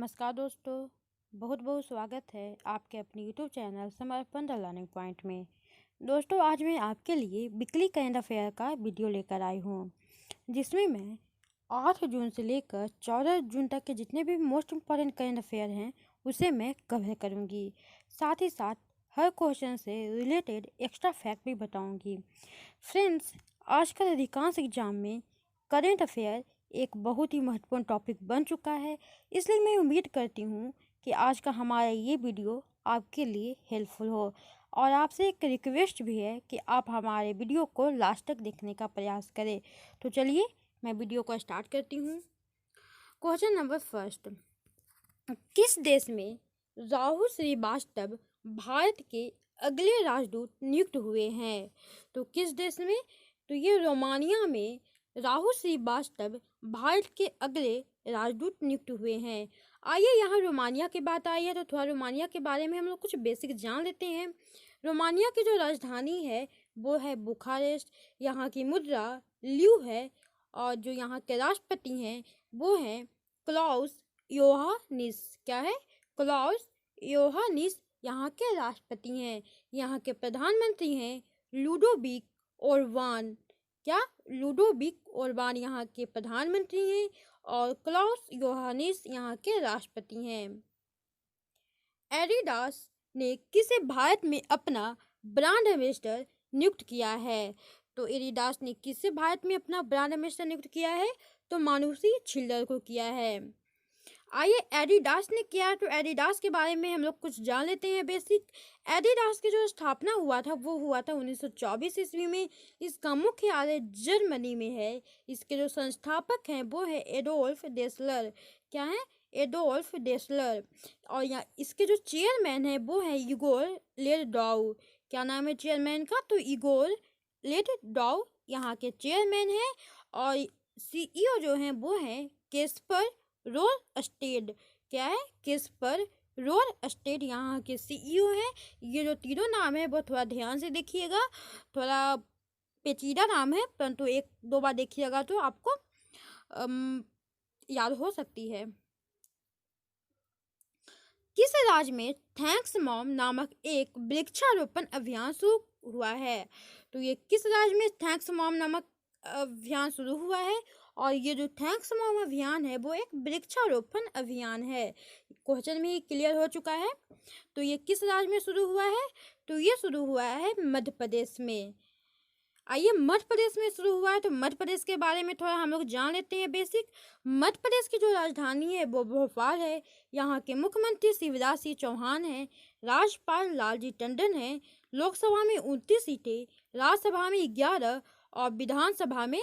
नमस्कार दोस्तों, बहुत बहुत स्वागत है आपके अपने यूट्यूब चैनल समर्पण द लर्निंग पॉइंट में। दोस्तों, आज मैं आपके लिए वीकली करंट अफेयर का वीडियो लेकर आई हूँ, जिसमें मैं 8 जून से लेकर 14 जून तक के जितने भी मोस्ट इम्पॉर्टेंट करंट अफेयर हैं उसे मैं कवर करूँगी। साथ ही साथ हर क्वेश्चन से रिलेटेड एक्स्ट्रा फैक्ट भी बताऊँगी। फ्रेंड्स, आजकल अधिकांश एग्जाम में करंट अफेयर एक बहुत ही महत्वपूर्ण टॉपिक बन चुका है, इसलिए मैं उम्मीद करती हूँ कि आज का हमारा ये वीडियो आपके लिए हेल्पफुल हो। और आपसे एक रिक्वेस्ट भी है कि आप हमारे वीडियो को लास्ट तक देखने का प्रयास करें। तो चलिए मैं वीडियो को स्टार्ट करती हूँ। क्वेश्चन नंबर फर्स्ट, किस देश में राहुल श्रीवास्तव भारत के अगले राजदूत नियुक्त हुए हैं? तो किस देश में? तो ये रोमानिया में राहुल श्रीवास्तव भारत के अगले राजदूत नियुक्त हुए हैं। आइए यहाँ रोमानिया की बात आई है तो थोड़ा रोमानिया के बारे में हम लोग कुछ बेसिक जान लेते हैं। रोमानिया की जो राजधानी है वो है बुखारेस्ट। यहाँ की मुद्रा ल्यू है और जो यहाँ के राष्ट्रपति हैं वो हैं क्लाउस योहानिस। क्या है? क्लाउस योहानिस यहाँ के राष्ट्रपति हैं। यहाँ के प्रधानमंत्री हैं लुडोविक ओरबान। क्या? लुडोविक ओरबान यहाँ के प्रधानमंत्री हैं और क्लाउस योहानिस यहाँ के राष्ट्रपति हैं। एडिडास ने किसे भारत में अपना ब्रांड एम्बेसडर नियुक्त किया है? तो एडिडास ने किसे भारत में अपना ब्रांड एम्बेसडर नियुक्त किया है? तो मानुषी छिल्लर को किया है। आइए एडिडास ने किया तो एडिडास के बारे में हम लोग कुछ जान लेते हैं बेसिक। एडिडास की जो स्थापना हुआ था वो हुआ था 1924 ईस्वी में। इसका मुख्यालय जर्मनी में है। इसके जो संस्थापक हैं वो है एडोल्फ डेसलर। क्या है? Adolf Dessler. और यहाँ इसके जो चेयरमैन है वो है इगोर लेडडाउ। क्या नाम है चेयरमैन का? तो इगोर लेडडाउ यहाँ के चेयरमैन है। और सीईओ जो हैं वो हैं केस्पर रोरस्टेड। क्या है? केस्पर रोरस्टेड यहाँ के सीईओ हैं। ये जो तीनों नाम है वो थोड़ा ध्यान से देखिएगा, थोड़ा पेचीदा नाम है, परंतु एक दो बार देखिएगा तो आपको याद हो सकती है। किस राज्य में थैंक्स मॉम नामक एक वृक्षारोपण अभियान शुरू हुआ है? तो ये किस राज्य में थैंक्स मॉम नामक अभियान शुरू हुआ है? और ये जो थैंक्स मॉम अभियान है वो एक वृक्षारोपण अभियान है। क्वेश्चन में ही क्लियर हो चुका है। तो ये किस राज्य में शुरू हुआ है? तो ये शुरू हुआ है मध्य प्रदेश में। आइए मध्य प्रदेश में शुरू हुआ है तो मध्य प्रदेश के बारे में थोड़ा हम लोग जान लेते हैं बेसिक। मध्य प्रदेश की जो राजधानी है वो भोपाल है। यहाँ के मुख्यमंत्री शिवराज सिंह चौहान हैं। राज्यपाल लालजी टंडन हैं। लोकसभा में 29 सीटें, राज्यसभा में 11 और विधानसभा में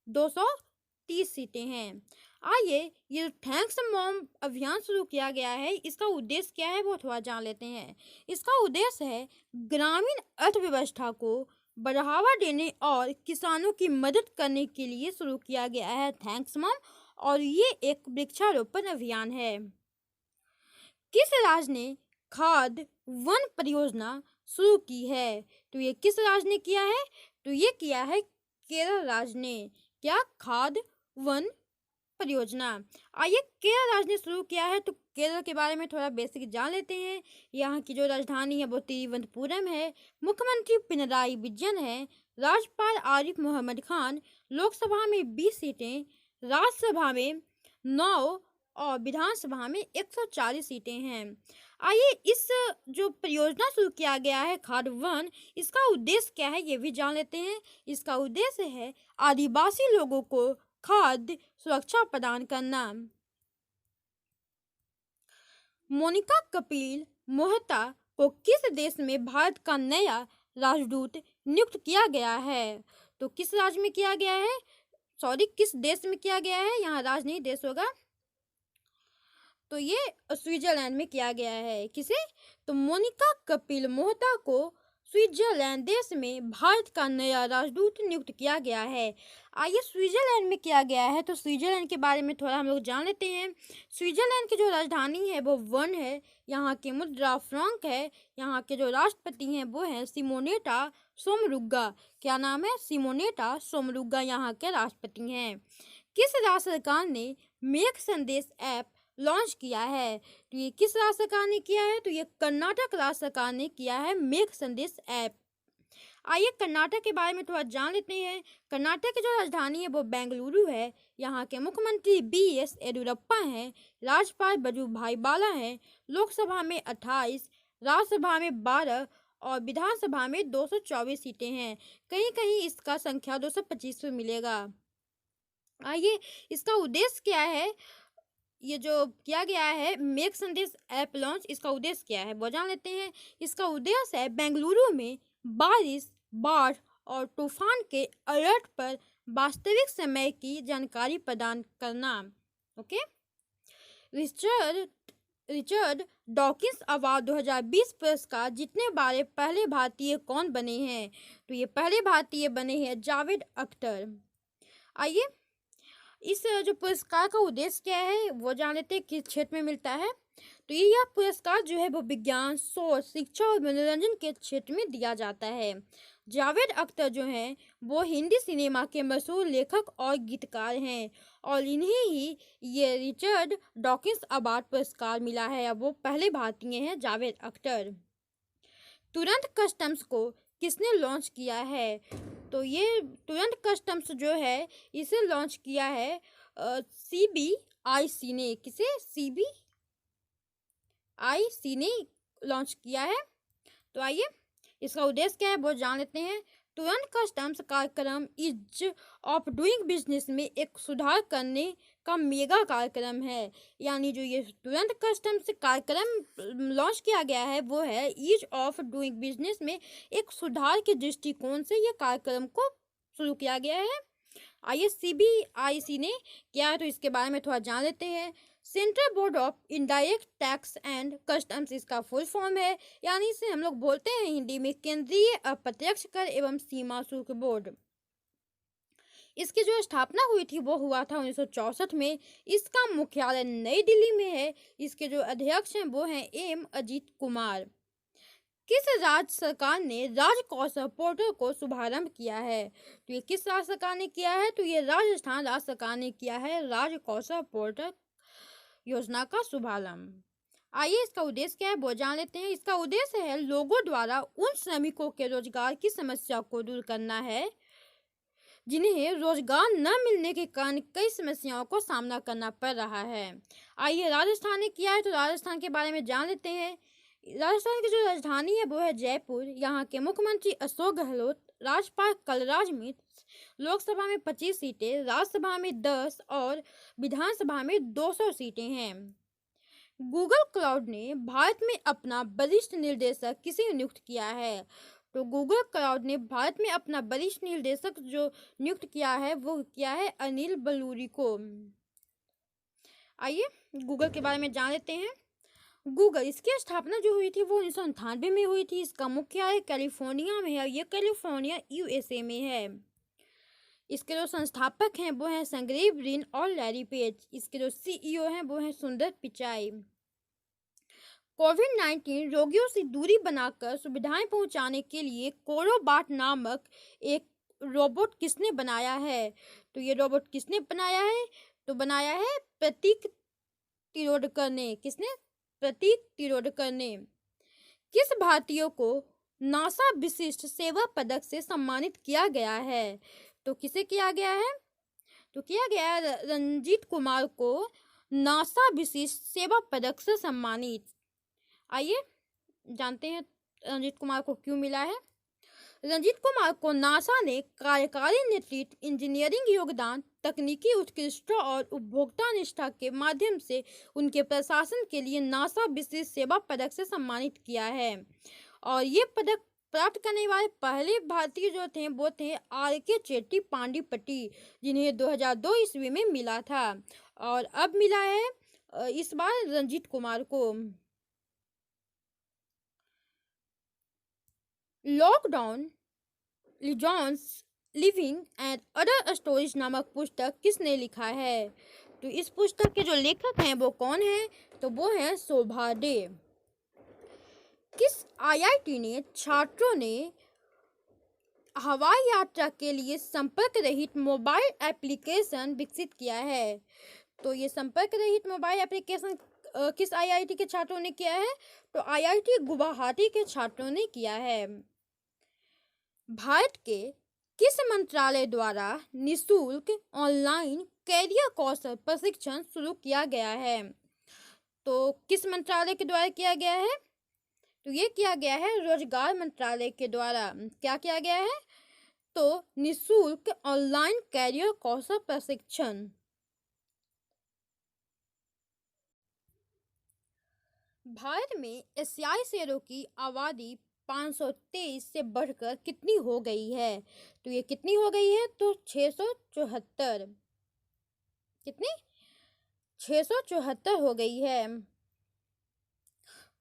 230 सीटें हैं। आइए ये थैंक्स मॉम अभियान शुरू किया गया है, इसका उद्देश्य क्या है वो थोड़ा जान लेते हैं। इसका उद्देश्य है ग्रामीण अर्थव्यवस्था को बढ़ावा देने और किसानों की मदद करने के लिए शुरू किया गया है थैंक्स मॉम, और ये एक वृक्षारोपण अभियान है। किस राज्य ने खाद वन परियोजना शुरू की है? तो ये किस राज्य ने किया है? तो ये किया है केरल राज्य ने। क्या? खाद वन परियोजना। आइए केरल राज्य ने शुरू किया है तो केरल के बारे में थोड़ा बेसिक जान लेते हैं। यहाँ की जो राजधानी है वो तिरुवनंतपुरम है। मुख्यमंत्री पिनराई विजयन है। राज्यपाल आरिफ मोहम्मद खान। लोकसभा में 20 सीटें, राज्यसभा में 9 और विधानसभा में 140 सीटें हैं। आइए इस जो परियोजना शुरू किया गया है खाद वन, इसका उद्देश्य क्या है ये भी जान लेते हैं। इसका उद्देश्य है आदिवासी लोगों को खाद्य सुरक्षा प्रदान करना। मोनिका कपिल मोहता को किस देश में भारत का नया राजदूत नियुक्त किया गया है? तो किस राज्य में किया गया है? किस देश में किया गया है? यहाँ राज्य नहीं देश होगा, तो ये स्विट्जरलैंड में किया गया है। किसे? तो मोनिका कपिल मोहता को स्विट्जरलैंड देश में भारत का नया राजदूत नियुक्त किया गया है। आइए स्विट्जरलैंड में किया गया है तो स्विट्जरलैंड के बारे में थोड़ा हम लोग जान लेते हैं। स्विट्जरलैंड की जो राजधानी है वो बर्न है। यहाँ की मुद्रा फ्रांक है। यहाँ के जो राष्ट्रपति हैं वो हैं सिमोनेटा सोमरुगा। क्या नाम है? सिमोनेटा सोमरुगा यहाँ के राष्ट्रपति हैं। किस राज्य सरकार ने मेघ संदेश ऐप लॉन्च किया है। तो ये किस राज्य सरकार ने किया है? तो ये कर्नाटक राज्य सरकार ने किया है मेघ संदेश ऐप। आइए कर्नाटक के बारे में थोड़ा जान लेते हैं। कर्नाटक की जो राजधानी है वो बेंगलुरु है। यहाँ के मुख्यमंत्री BS येदियुरप्पा हैं। राज्यपाल वजुभाई वाला हैं। लोकसभा में 28, राज्यसभा में 12 और विधानसभा में 224 सीटें हैं। कहीं कहीं इसका संख्या 225 में मिलेगा। आइए इसका उद्देश्य क्या है? ये जो किया गया है मेक संदेश ऐप लॉन्च, इसका उद्देश्य क्या है वो जान लेते हैं। इसका उद्देश्य है बेंगलुरु में बारिश, बाढ़ और तूफान के अलर्ट पर वास्तविक समय की जानकारी प्रदान करना। ओके। रिचर्ड डॉकिंस अवार्ड 2020 पुरस्कार जीतने वाले पहले भारतीय कौन बने हैं? तो ये पहले भारतीय बने हैं जावेद अख्तर। आइए इस जो पुरस्कार का उद्देश्य क्या है वो जान लेते हैं, किस क्षेत्र में मिलता है। तो यह पुरस्कार जो है वो विज्ञान, शोध, शिक्षा और मनोरंजन के क्षेत्र में दिया जाता है। जावेद अख्तर जो हैं वो हिंदी सिनेमा के मशहूर लेखक और गीतकार हैं और इन्हें ही ये रिचर्ड डॉकिंस अवार्ड पुरस्कार मिला है। अब वो पहले भारतीय हैं जावेद अख्तर। तुरंत कस्टम्स को किसने लॉन्च किया है? तो ये तुरंत कस्टम्स जो है इसे लॉन्च किया है CBIC ने। किसे? CBIC ने लॉन्च किया है। तो आइए इसका उद्देश्य क्या है वो जान लेते हैं। तुरंत कस्टम्स कार्यक्रम ईज ऑफ डूइंग बिजनेस में एक सुधार करने का मेगा कार्यक्रम है। यानी जो ये तुरंत कस्टम्स कार्यक्रम लॉन्च किया गया है वो है ईज ऑफ डूइंग बिजनेस में एक सुधार के दृष्टिकोण से ये कार्यक्रम को शुरू किया गया है। आइए CBIC ने क्या है तो इसके बारे में थोड़ा जान लेते हैं। Central board of indirect tax and customs इसका फुल फॉर्म है। यानी इसे हम लोग बोलते हैं हिंदी में केंद्रीय अप्रत्यक्ष कर एवं सीमा शुल्क बोर्ड। इसकी जो स्थापना हुई थी वो हुआ था 1964 में। इसका मुख्यालय नई दिल्ली में है। इसके जो अध्यक्ष हैं वो हैं M अजीत कुमार। किस राज्य सरकार ने राजकौशल पोर्टल को शुभारंभ किया है? तो ये किस राज्य सरकार ने किया है? तो ये राजस्थान राज्य सरकार ने किया है राजकौशल पोर्टल योजना का शुभारंभ। आइए इसका उद्देश्य क्या है वो जान लेते हैं। इसका उद्देश्य है लोगों द्वारा उन श्रमिकों के रोजगार की समस्या को दूर करना है जिन्हें रोजगार न मिलने के कारण कई समस्याओं को सामना करना पड़ रहा है। आइए राजस्थान ने किया है तो राजस्थान के बारे में जान लेते हैं। राजस्थान की जो राजधानी है वो है जयपुर। यहाँ के मुख्यमंत्री अशोक गहलोत, राज्यपाल कलराज मिश्र, लोकसभा में 25 सीटें, राज्यसभा में 10 और विधानसभा में 200 सीटें हैं। गूगल क्लाउड ने भारत में अपना वरिष्ठ निर्देशक किसे नियुक्त किया है? तो गूगल क्लाउड ने भारत में अपना वरिष्ठ निर्देशक जो नियुक्त किया है वो किया है अनिल बलूरी को। आइए गूगल के बारे में जान लेते हैं। गूगल इसकी स्थापना जो हुई थी वो 1998 में हुई थी। इसका मुख्यालय कैलिफोर्निया में है। ये कैलिफोर्निया USA में है। इसके जो संस्थापक हैं वो हैं संग्रीव रिन और लैरी पेज। इसके जो CEO हैं वो हैं सुंदर पिचाई। कोविड-19 रोगियों से दूरी बनाकर सुविधाएं पहुंचाने के लिए कोरोबाट नामक एक रोबोट किसने बनाया है? तो ये रोबोट किसने बनाया है? तो बनाया है प्रतीक तिरोडकर ने। किसने? प्रतीक तिरोडकर ने। किस भारतीय को नासा विशिष्ट सेवा पदक से सम्मानित किया गया है? तो किसे किया गया है? तो किया गया है रंजीत कुमार को नासा विशिष्ट सेवा पदक से सम्मानित। आइए जानते हैं रंजीत कुमार को क्यों मिला है। रंजीत कुमार को नासा ने कार्यकारी नेतृत्व, इंजीनियरिंग योगदान, तकनीकी उत्कृष्टता और उपभोक्ता निष्ठा के माध्यम से उनके प्रशासन के लिए नासा विशेष सेवा पदक से सम्मानित किया है। और ये पदक प्राप्त करने वाले पहले भारतीय जो थे वो थे RK चेट्टी पांडिपट्टी, जिन्हें 2002 ईस्वी में मिला था और अब मिला है इस बार रंजीत कुमार को। Lockdown liaisons living and other stories नामक पुस्तक किसने लिखा है? तो इस पुस्तक के जो लेखक हैं वो कौन हैं? तो वो हैं शोभा डे। किस IIT ने छात्रों ने हवाई यात्रा के लिए संपर्क रहित मोबाइल एप्लीकेशन विकसित किया है? तो ये संपर्क रहित मोबाइल एप्लीकेशन किस आईआईटी के छात्रों ने किया है? तो आईआईटी गुवाहाटी के छात्रों ने किया है। भारत के किस मंत्रालय द्वारा निःशुल्क ऑनलाइन कैरियर कौशल प्रशिक्षण शुरू किया गया है? तो किस मंत्रालय के द्वारा किया गया है? तो ये किया गया है रोजगार मंत्रालय के द्वारा। क्या किया गया है? तो निःशुल्क ऑनलाइन कैरियर कौशल प्रशिक्षण। भारत में एशियाई शेरों की आबादी 523 से बढ़कर कितनी हो गई है? तो ये कितनी हो गई है? तो 674। कितनी? 674 हो गई है।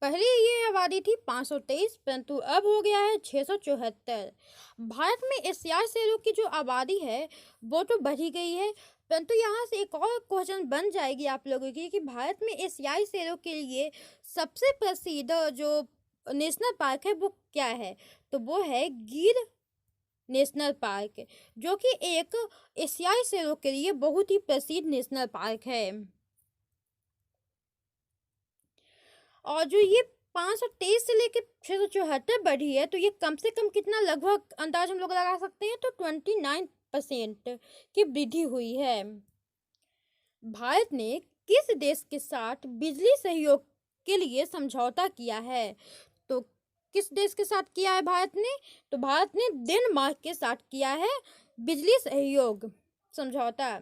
पहले ये आबादी थी 523, परंतु अब हो गया है 674। भारत में एशियाई शेरों की जो आबादी है वो तो बढ़ी गई है, परंतु यहाँ से एक और क्वेश्चन बन जाएगी आप लोगों की कि भारत में एशियाई शेरों के लिए सबसे प्रसिद्ध जो नेशनल पार्क है वो क्या है? तो वो है गिर नेशनल पार्क, जो कि एक एशियाई शेरों के लिए बहुत ही प्रसिद्ध नेशनल पार्क है। और जो ये 523 से लेकर 674 बढ़ी है, तो ये कम से कम कितना, लगभग अंदाज हम लोग लगा सकते हैं तो 29% की वृद्धि हुई है। भारत ने किस देश के साथ बिजली सहयोग के लिए समझौता किया है? तो किस देश के साथ किया है भारत ने? तो भारत ने डेनमार्क के साथ किया है बिजली सहयोग समझौता।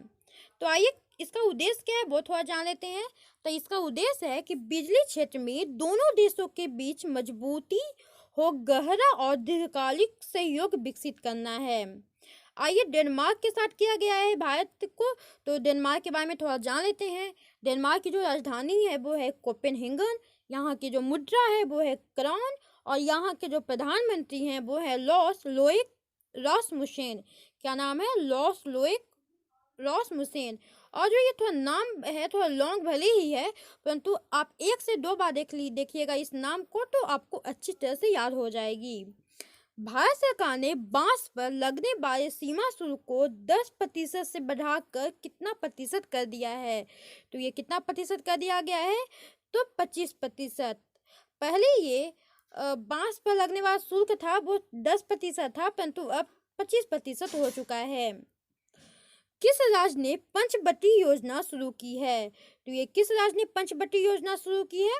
तो आइए इसका उद्देश्य क्या है वो थोड़ा जान लेते हैं। तो इसका उद्देश्य है कि बिजली क्षेत्र में दोनों देशों के बीच मजबूती हो गहरा और दीर्घकालिक सहयोग विकसित करना है। आइए डेनमार्क के साथ किया गया है भारत को, तो डेनमार्क के बारे में थोड़ा जान लेते हैं। डेनमार्क की जो राजधानी है वो है कोपेनहेगन, यहाँ की जो मुद्रा है वो है क्राउन, और यहाँ के जो प्रधानमंत्री हैं वो है लॉस लोइक रासमुसेन। क्या नाम है? Lars Lokke Rasmussen. और जो ये थोड़ा नाम है थोड़ा लॉन्ग भले ही है, परंतु आप 1 से 2 बार देखिएगा इस नाम को तो आपको अच्छी तरह से याद हो जाएगी। भारत सरकार ने बांस पर लगने वाले सीमा शुल्क को 10% से बढ़ाकर कितना प्रतिशत कर दिया है? तो ये कितना प्रतिशत कर दिया गया है? तो 25%। पहले ये बांस पर लगने वाला शुल्क था वो 10% था, परंतु अब 25% हो चुका है। किस राज्य ने पंचवटी योजना शुरू की है? तो ये किस राज्य ने पंचवटी योजना शुरू की है?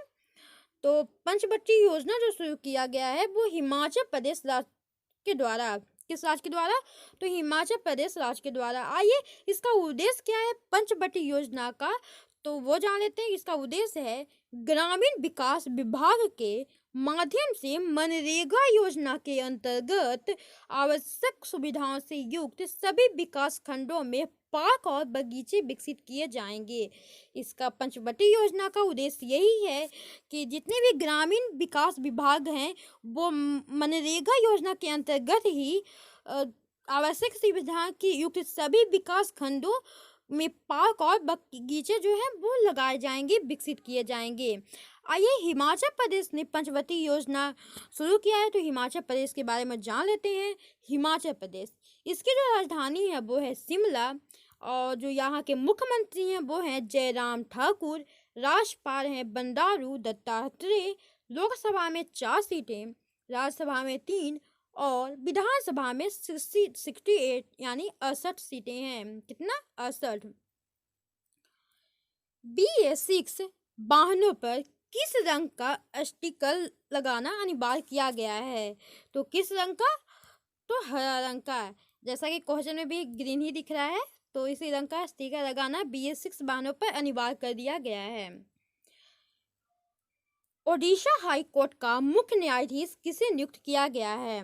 तो पंचवटी योजना जो शुरू किया गया है वो हिमाचल प्रदेश राज्य के द्वारा। किस राज्य के द्वारा? तो हिमाचल प्रदेश राज्य के द्वारा। आइए इसका उद्देश्य क्या है पंचवटी योजना का, तो वो जान लेते हैं। इसका उद्देश्य है ग्रामीण विकास विभाग के माध्यम से मनरेगा योजना के अंतर्गत आवश्यक सुविधाओं से युक्त सभी विकास खंडों में पार्क और बगीचे विकसित किए जाएंगे। इसका पंचवटी योजना का उद्देश्य यही है कि जितने भी ग्रामीण विकास विभाग हैं वो मनरेगा योजना के अंतर्गत ही आवश्यक सुविधाओं की युक्त सभी विकास खंडों में पार्क और बगीचे जो हैं वो लगाए जाएंगे, विकसित किए जाएंगे। आइए हिमाचल प्रदेश ने पंचवटी योजना शुरू किया है, तो हिमाचल प्रदेश के बारे में जान लेते हैं। हिमाचल प्रदेश, इसकी जो राजधानी है वो है शिमला, और जो यहाँ के मुख्यमंत्री हैं वो हैं जयराम ठाकुर, राज्यपाल हैं बंडारू दत्तात्रेय। लोकसभा में 4 सीटें, राज्यसभा में 3 और विधानसभा में 68 यानी 68 सीटें हैं। कितना? 68। BS6 वाहनों पर किस रंग का स्टिकर लगाना अनिवार्य किया गया है? तो किस रंग का? तो हरा रंग का। जैसा कि क्वेश्चन में भी ग्रीन ही दिख रहा है, तो इसी रंग का स्टिकर लगाना BS6 वाहनों पर अनिवार्य कर दिया गया है। ओडिशा हाई कोर्ट का मुख्य न्यायाधीश किसे नियुक्त किया गया है?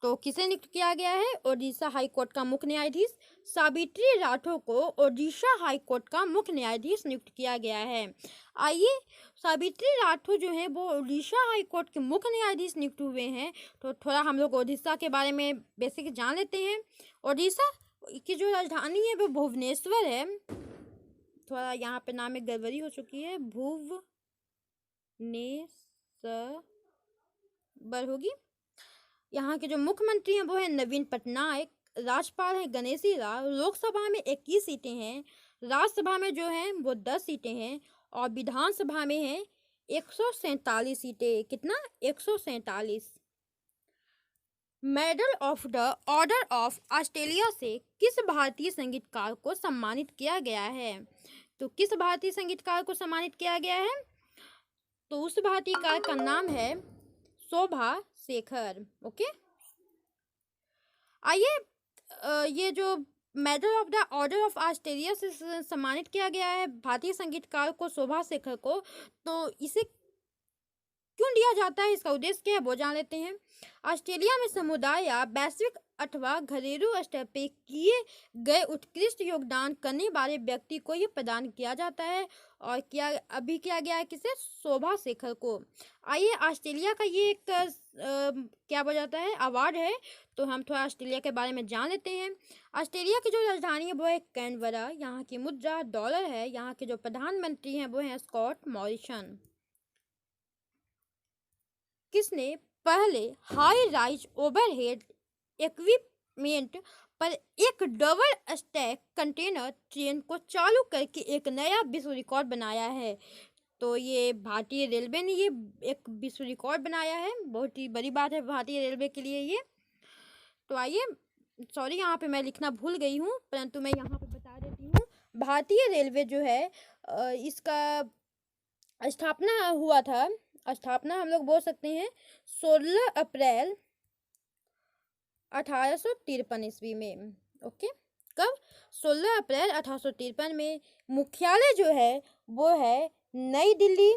तो किसे नियुक्त किया गया है? ओडिशा हाई कोर्ट का मुख्य न्यायाधीश सावित्री राठौर को ओडिशा हाई कोर्ट का मुख्य न्यायाधीश नियुक्त किया गया है। आइए सावित्री राठौर जो है वो ओडिशा हाई कोर्ट के मुख्य न्यायाधीश नियुक्त हुए हैं, तो थोड़ा हम लोग ओडिशा के बारे में बेसिक जान लेते हैं। ओडिशा की जो राजधानी है वो भुवनेश्वर है। थोड़ा यहाँ पे नाम में गड़बड़ी हो चुकी है, भुवनेश्वर होगी। यहाँ के जो मुख्यमंत्री हैं वो है नवीन पटनायक, राज्यपाल है गणेशी लाल। लोकसभा में 21 सीटें हैं, राज्यसभा में जो हैं वो 10 सीटें हैं और विधानसभा में हैं 147 सीटें। कितना? 147। Medal of the order of Australia से किस भारतीय संगीतकार को सम्मानित किया गया है? तो किस भारतीय संगीतकार को सम्मानित किया गया है? तो उस भारतीय कार का नाम है शोभा शेखर। ओके, आइए ये जो medal of the order of Australia से सम्मानित किया गया है भारतीय संगीतकार को, शोभा शेखर को, तो इसे क्यों दिया जाता है, इसका उद्देश्य क्या है, वो जान लेते हैं। ऑस्ट्रेलिया में समुदाय या वैश्विक अथवा घरेलू स्तर पे किए गए उत्कृष्ट योगदान करने वाले व्यक्ति को ये प्रदान किया जाता है और किया गया है किसे? शोभा शेखर को। आइए, ऑस्ट्रेलिया का ये एक क्या बोला जाता है, अवार्ड है, तो हम थोड़ा ऑस्ट्रेलिया के बारे में जान लेते हैं। ऑस्ट्रेलिया की जो राजधानी है वो है कैनबरा, यहाँ की मुद्रा डॉलर है, यहाँ के जो प्रधानमंत्री हैं वो हैं स्कॉट मॉरिसन। किसने पहले हाई राइज ओवरहेड इक्विपमेंट पर एक डबल स्टैक कंटेनर ट्रेन को चालू करके एक नया विश्व रिकॉर्ड बनाया है? तो ये भारतीय रेलवे ने ये एक विश्व रिकॉर्ड बनाया है, बहुत ही बड़ी बात है भारतीय रेलवे के लिए ये। तो आइए, सॉरी यहाँ पे मैं लिखना भूल गई हूँ, परंतु मैं यहाँ पे बता देती हूँ। भारतीय रेलवे जो है इसका स्थापना हम लोग बोल सकते हैं 16 अप्रैल 1853 ईस्वी में। ओके, कब? 16 अप्रैल 1853 में। मुख्यालय जो है वो है नई दिल्ली।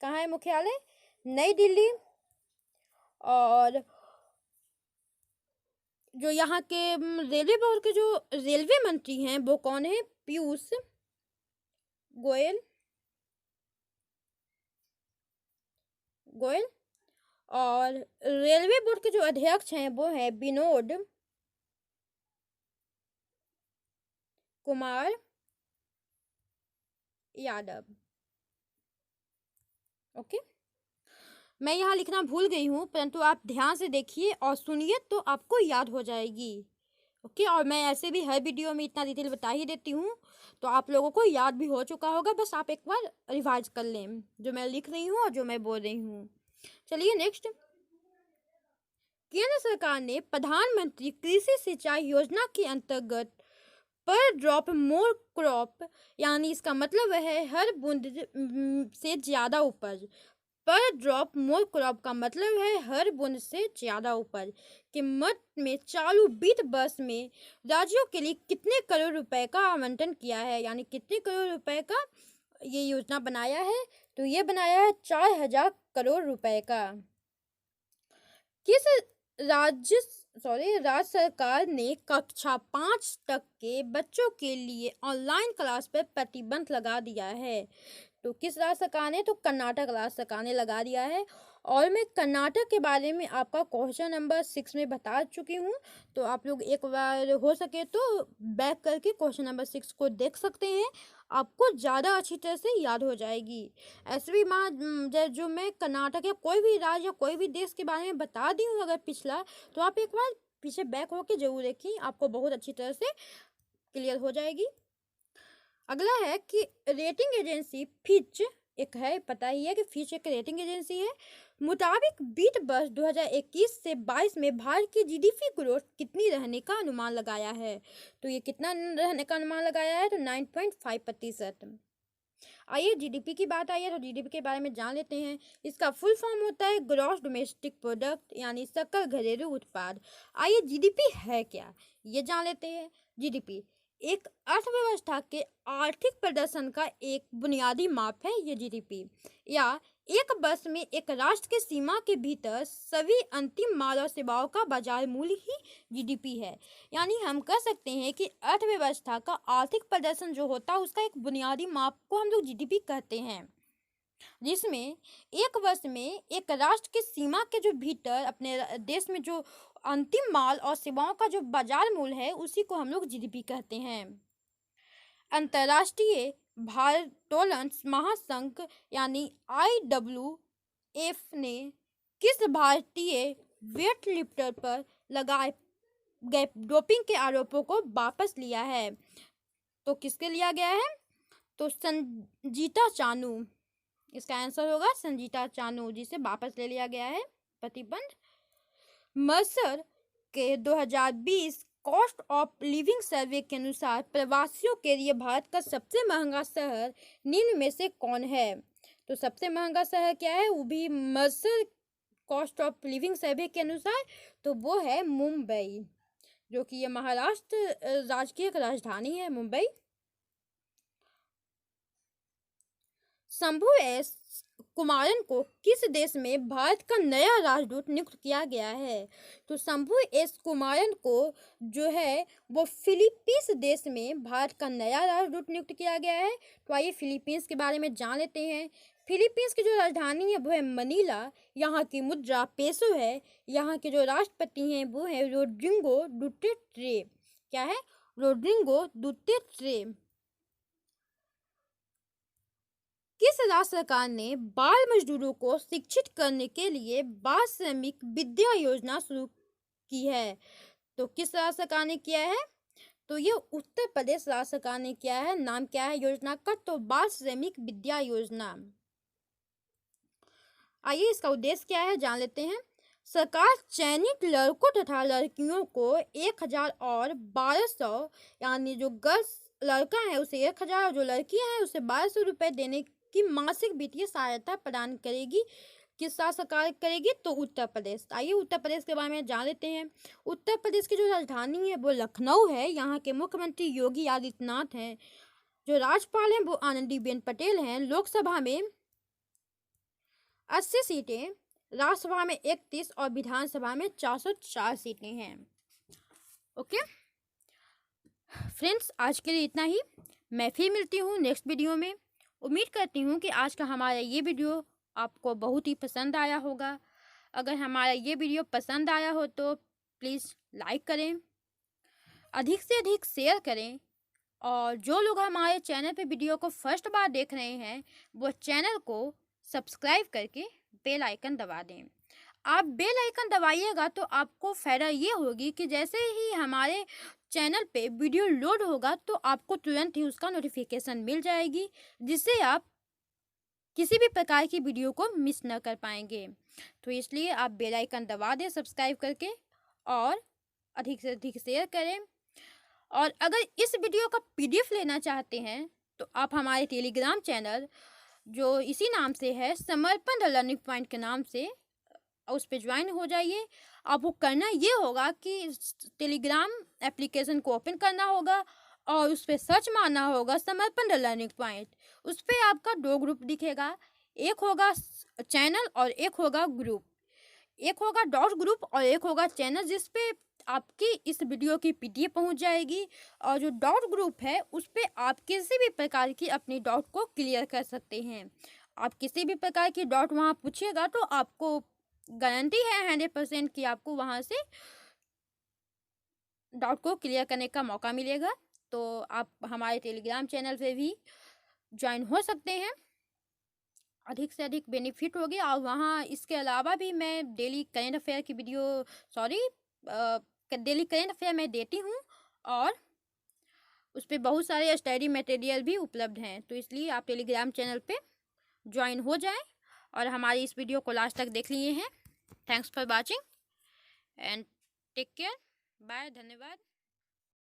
कहाँ है मुख्यालय? नई दिल्ली। और जो यहाँ के रेलवे बोर्ड के जो रेलवे मंत्री हैं वो कौन है? पीयूष गोयल। और रेलवे बोर्ड के जो अध्यक्ष हैं वो हैं विनोद कुमार यादव। ओके, मैं यहाँ लिखना भूल गई हूँ, परंतु आप ध्यान से देखिए और सुनिए तो आपको याद हो जाएगी। ओके, और मैं ऐसे भी हर वीडियो में इतना डिटेल बता ही देती हूँ, तो आप लोगों को याद भी हो चुका होगा, बस आप एक बार रिवाइज कर लें जो मैं लिख रही हूँ और जो मैं बोल रही हूँ। चलिए नेक्स्ट। केंद्र सरकार ने प्रधानमंत्री कृषि सिंचाई योजना के अंतर्गत पर ड्रॉप मोर क्रॉप, यानी इसका मतलब है हर बूंद से ज्यादा उपज। पर ड्रॉप मोर क्रॉप का मतलब है हर बूंद से ज्यादा उपज के मद में चालू वित्त वर्ष में राज्यों के लिए कितने करोड़ रुपए का आवंटन किया है, यानी कितने करोड़ रुपए का ये योजना बनाया है? तो ये बनाया है 4000 करोड़ रुपए का। किस राज्य सरकार ने कक्षा 5 तक के बच्चों के लिए ऑनलाइन क्लास पर प्रतिबंध लगा दिया है? तो किस राज्य सरकार ने? तो कर्नाटक राज्य सरकार ने लगा दिया है। और मैं कर्नाटक के बारे में आपका क्वेश्चन नंबर 6 में बता चुकी हूँ, तो आप लोग एक बार हो सके तो बैक करके क्वेश्चन नंबर 6 को देख सकते हैं, आपको ज़्यादा अच्छी तरह से याद हो जाएगी। ऐसे भी जो मैं कर्नाटक या कोई भी राज्य या कोई भी देश के बारे में बता दी हूँ अगर पिछला, तो आप एक बार पीछे बैक होके जरूर देखिए, आपको बहुत अच्छी तरह से क्लियर हो जाएगी। अगला है कि रेटिंग एजेंसी फिच एक है, पता ही है कि फिच एक रेटिंग एजेंसी है, मुताबिक वित्त वर्ष 2021 से 22 में भारत की जीडीपी ग्रोथ कितनी रहने का अनुमान लगाया है? तो ये कितना रहने का अनुमान लगाया है? तो 9.5%। आइए जीडीपी की बात आई है तो जीडीपी के बारे में जान लेते हैं। इसका फुल फॉर्म होता है ग्रॉस डोमेस्टिक प्रोडक्ट, यानी सकल घरेलू उत्पाद। आइए जीडीपी है क्या, ये जान लेते हैं। जीडीपी एक अर्थव्यवस्था के आर्थिक प्रदर्शन का एक बुनियादी माप है। ये जीडीपी या एक वर्ष में एक राष्ट्र के सीमा के भीतर सभी अंतिम माल और सेवाओं का बाजार मूल्य ही जीडीपी है। यानी हम कह सकते हैं कि अर्थव्यवस्था का आर्थिक प्रदर्शन जो होता है उसका एक बुनियादी माप को हम लोग जीडीपी कहते हैं, जिसमें एक वर्ष में एक राष्ट्र के सीमा के जो भीतर अपने देश में जो अंतिम माल और सेवाओं का जो बाजार मूल्य है उसी को हम लोग जीडीपी कहते हैं। अंतर्राष्ट्रीय भारोत्तोलन महासंघ यानी IWF ने किस भारतीय वेट लिफ्टर पर लगाए गए डोपिंग के आरोपों को वापस लिया है? तो किसके लिया गया है? तो संजीता चानू, इसका आंसर होगा संजीता चानू, जिसे वापस ले लिया गया है प्रतिबंध। मर्सर के 2020 कॉस्ट ऑफ लिविंग सर्वे के अनुसार प्रवासियों के लिए भारत का सबसे महंगा शहर निम्न में से कौन है? तो सबसे महंगा शहर क्या है? वो भी मर्सर कॉस्ट ऑफ लिविंग सर्वे के अनुसार, तो वो है मुंबई, जो कि ये महाराष्ट्र राज्य की एक राजधानी है, मुंबई। शंभू एस कुमारन को किस देश में भारत का नया राजदूत नियुक्त किया गया है? तो शंभू एस कुमारन को जो है वो फिलीपींस देश में भारत का नया राजदूत नियुक्त किया गया है। तो आइए फिलीपींस के बारे में जान लेते हैं। फिलीपींस की जो राजधानी है वो है मनीला। यहाँ की मुद्रा पेसो है। यहाँ के जो राष्ट्रपति हैं वो है रोड्रिगो डुटेर्टे। क्या है? रोड्रिगो डुटेर्टे। किस राज्य सरकार ने बाल मजदूरों को शिक्षित करने के लिए बाल श्रमिक विद्या योजना शुरू की है? तो किस राज्य सरकार ने किया है? तो ये उत्तर प्रदेश राज्य सरकार ने किया है। नाम क्या है योजना का? तो बाल श्रमिक विद्या योजना। आइए इसका उद्देश्य क्या है जान लेते हैं। सरकार चयनित लड़कों तथा लड़कियों को 1000 और 1200, यानी जो गर्ल्स लड़का है उसे 1000 और जो लड़कियां हैं उसे 1200 रुपए देने की मासिक वित्तीय सहायता प्रदान करेगी। किस राज्य सरकार करेगी? तो उत्तर प्रदेश। आइए उत्तर प्रदेश के बारे में जान लेते हैं। उत्तर प्रदेश की जो राजधानी है वो लखनऊ है। यहाँ के मुख्यमंत्री योगी आदित्यनाथ हैं। जो राज्यपाल हैं वो आनंदीबेन पटेल हैं। लोकसभा में 80 सीटें, राज्यसभा में 31 और विधानसभा में 404 सीटें हैं। ओके फ्रेंड्स, आज के लिए इतना ही। मैं फिर मिलती हूँ नेक्स्ट वीडियो में। उम्मीद करती हूँ कि आज का हमारा ये वीडियो आपको बहुत ही पसंद आया होगा। अगर हमारा ये वीडियो पसंद आया हो तो प्लीज़ लाइक करें, अधिक से अधिक शेयर करें, और जो लोग हमारे चैनल पे वीडियो को फर्स्ट बार देख रहे हैं वो चैनल को सब्सक्राइब करके बेल आइकन दबा दें। आप बेल आइकन दबाइएगा तो आपको फ़ायदा ये होगी कि जैसे ही हमारे चैनल पे वीडियो लोड होगा तो आपको तुरंत ही उसका नोटिफिकेशन मिल जाएगी, जिससे आप किसी भी प्रकार की वीडियो को मिस न कर पाएंगे। तो इसलिए आप बेल आइकन दबा दें सब्सक्राइब करके, और अधिक से अधिक शेयर करें। और अगर इस वीडियो का PDF लेना चाहते हैं तो आप हमारे टेलीग्राम चैनल, जो इसी नाम से है, समर्पण द लर्निंग पॉइंट के नाम से, उस पर ज्वाइन हो जाइए। आपको करना ये होगा कि टेलीग्राम एप्लीकेशन को ओपन करना होगा और उस पर सर्च मारना होगा समर्पण द लर्निंग पॉइंट। उस पर आपका 2 ग्रुप दिखेगा, एक होगा चैनल और एक होगा ग्रुप। एक होगा डॉट ग्रुप और एक होगा चैनल, जिस पे आपकी इस वीडियो की PDF पहुंच जाएगी। और जो डॉट ग्रुप है उस पे आप किसी भी प्रकार की अपनी डाउट को क्लियर कर सकते हैं। आप किसी भी प्रकार की डाउट वहाँ पूछिएगा तो आपको गारंटी है 100% कि आपको वहाँ से डाउट को क्लियर करने का मौका मिलेगा। तो आप हमारे टेलीग्राम चैनल पे भी ज्वाइन हो सकते हैं, अधिक से अधिक बेनिफिट होगी। और वहाँ इसके अलावा भी मैं डेली करेंट अफेयर की वीडियो डेली करेंट अफेयर मैं देती हूँ, और उस पर बहुत सारे स्टडी मटेरियल भी उपलब्ध हैं। तो इसलिए आप टेलीग्राम चैनल पे ज्वाइन हो जाएं और हमारी इस वीडियो को लास्ट तक देख लिए हैं। Thanks for watching and take care. Bye, धन्यवाद।